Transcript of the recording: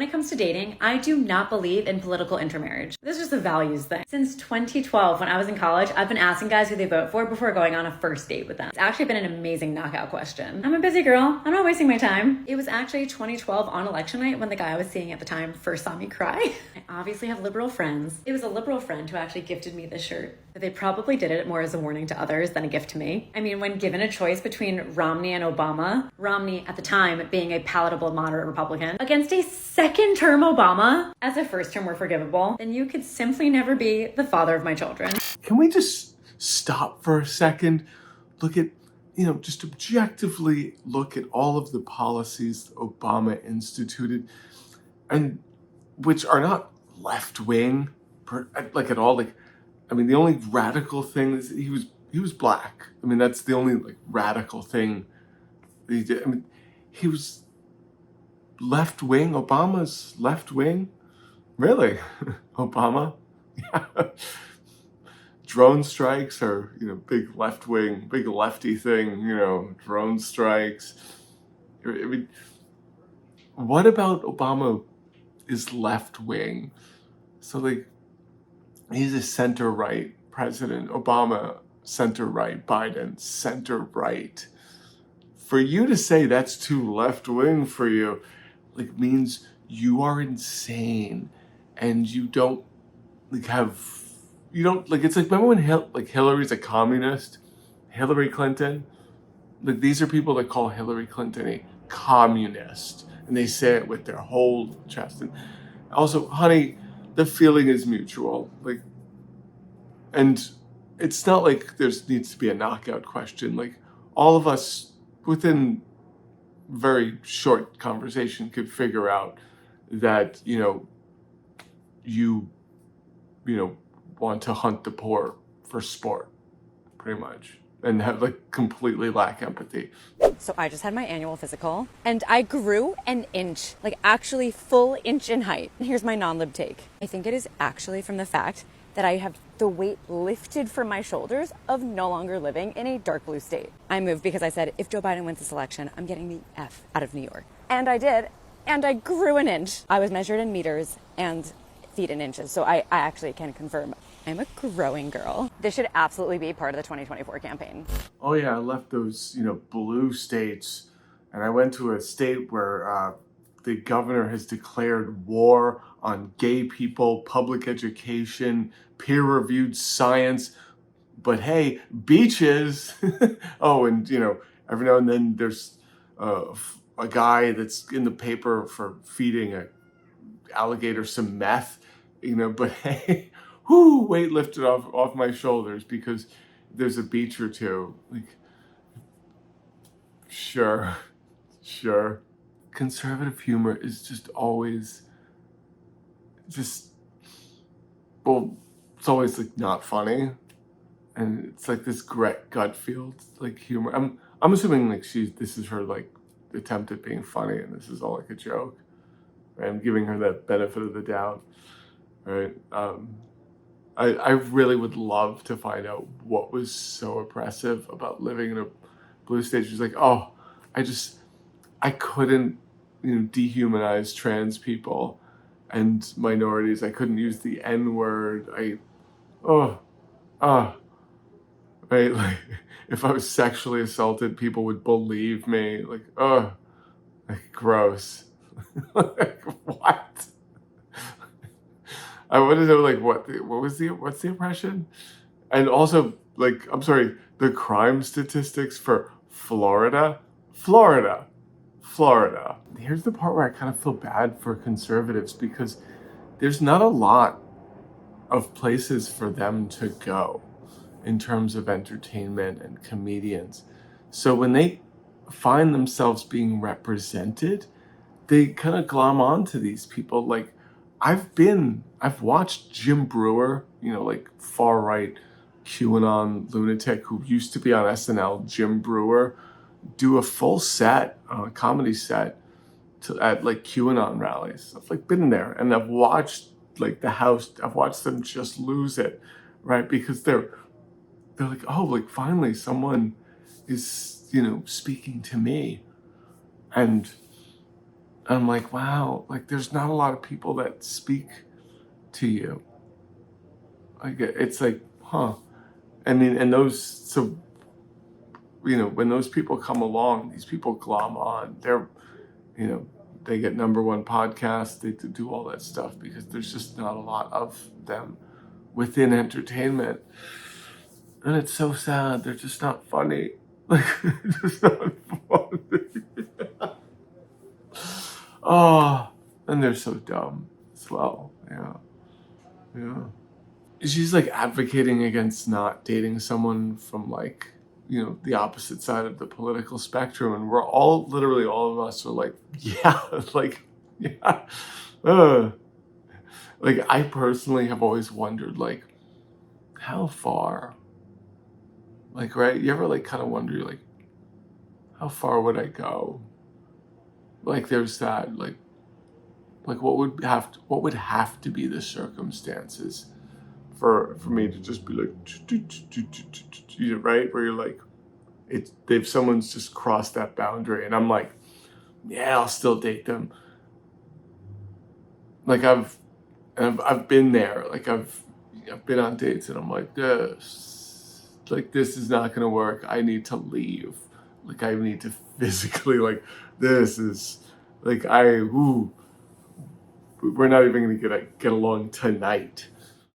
it comes to dating, I do not believe in political intermarriage. This is just a values thing. Since 2012, when I was in college, I've been asking guys who they vote for before going on a first date with them. It's actually been an amazing knockout question. I'm a busy girl. I'm not wasting my time. It was actually 2012 on election night when the guy I was seeing at the time first saw me cry. I obviously have liberal friends. It was a liberal friend who actually gifted me this shirt, but they probably did it more as a warning to others than a gift to me. I mean, when given a choice between Romney and Obama, Romney at the time being a palatable moderate Republican, against a second-term Obama, as a first-term were forgivable, then you could simply never be the father of my children. Can we just stop for a second? Look at, just objectively look at all of the policies Obama instituted, and which are not left-wing, like at all. The only radical thing is he was black. That's the only radical thing that he did. He was left-wing. Obama's left-wing? Really? Obama? Yeah. Drone strikes are, big left-wing, big lefty thing, drone strikes. What about Obama is left-wing? So, he's a center-right president. Obama, center-right. Biden, center-right. For you to say that's too left-wing for you, means you are insane, and you don't it's remember when Hillary's a communist? Hillary Clinton? These are people that call Hillary Clinton a communist, and they say it with their whole chest. And also, honey, the feeling is mutual. And it's not like there needs to be a knockout question. All of us within very short conversation could figure out that, you want to hunt the poor for sport, pretty much, and have completely lack empathy. So I just had my annual physical, and I grew an inch, actually full inch in height. Here's my non-lib take. I think it is actually from the fact that I have the weight lifted from my shoulders of no longer living in a dark blue state. I moved because I said, if Joe Biden wins this election, I'm getting the F out of New York. And I did, and I grew an inch. I was measured in meters and feet in inches, so I actually can confirm I'm a growing girl. This should absolutely be part of the 2024 campaign. Oh yeah, I left those, blue states, and I went to a state where the governor has declared war on gay people, public education, peer-reviewed science, but hey, beaches. Oh, and every now and then there's a guy that's in the paper for feeding a alligator some meth, but hey, weight lifted off my shoulders because there's a beach or two. Sure. Conservative humor is just always it's always not funny, and it's this gut feel humor. I'm assuming this is her attempt at being funny, and this is all a joke. Right? I'm giving her that benefit of the doubt. Right? I really would love to find out what was so oppressive about living in a blue state. She's I couldn't, dehumanize trans people and minorities. I couldn't use the N-word. Right? If I was sexually assaulted, people would believe me. Gross. What? I want to know what's the oppression? And also I'm sorry, the crime statistics for Florida. Here's the part where I kind of feel bad for conservatives, because there's not a lot of places for them to go in terms of entertainment and comedians. So when they find themselves being represented, they kind of glom onto these people. I've watched Jim Brewer, far right QAnon lunatic who used to be on SNL, Jim Brewer, do a full set, a comedy set at QAnon rallies. I've been there, and I've watched the house. I've watched them just lose it, right? Because they're finally someone is speaking to me, and I'm like, wow, like there's not a lot of people that speak to you. Like it's like, huh. I mean, and those, so, when those people come along, these people glom on. You know, they get number one podcasts, they do all that stuff because there's just not a lot of them within entertainment. And it's so sad. They're just not funny. Like, they're just not funny. Oh, and they're so dumb as well. Yeah. Yeah. She's like advocating against not dating someone from like, the opposite side of the political spectrum. And we're all, literally all of us are like, yeah, like, yeah. Uh. Like, I personally have always wondered, like, how far? Like, right? You ever like kind of wonder, like, how far would I go? Like, there's that, like what would have to be the circumstances for me to just be like, right? Where you're like, if someone's just crossed that boundary, and I'm like, yeah, I'll still date them. Like I've been there. Like I've been on dates, and I'm like, this is not gonna work. I need to leave. Like I need to physically, like, this is like, we're not even gonna get along tonight.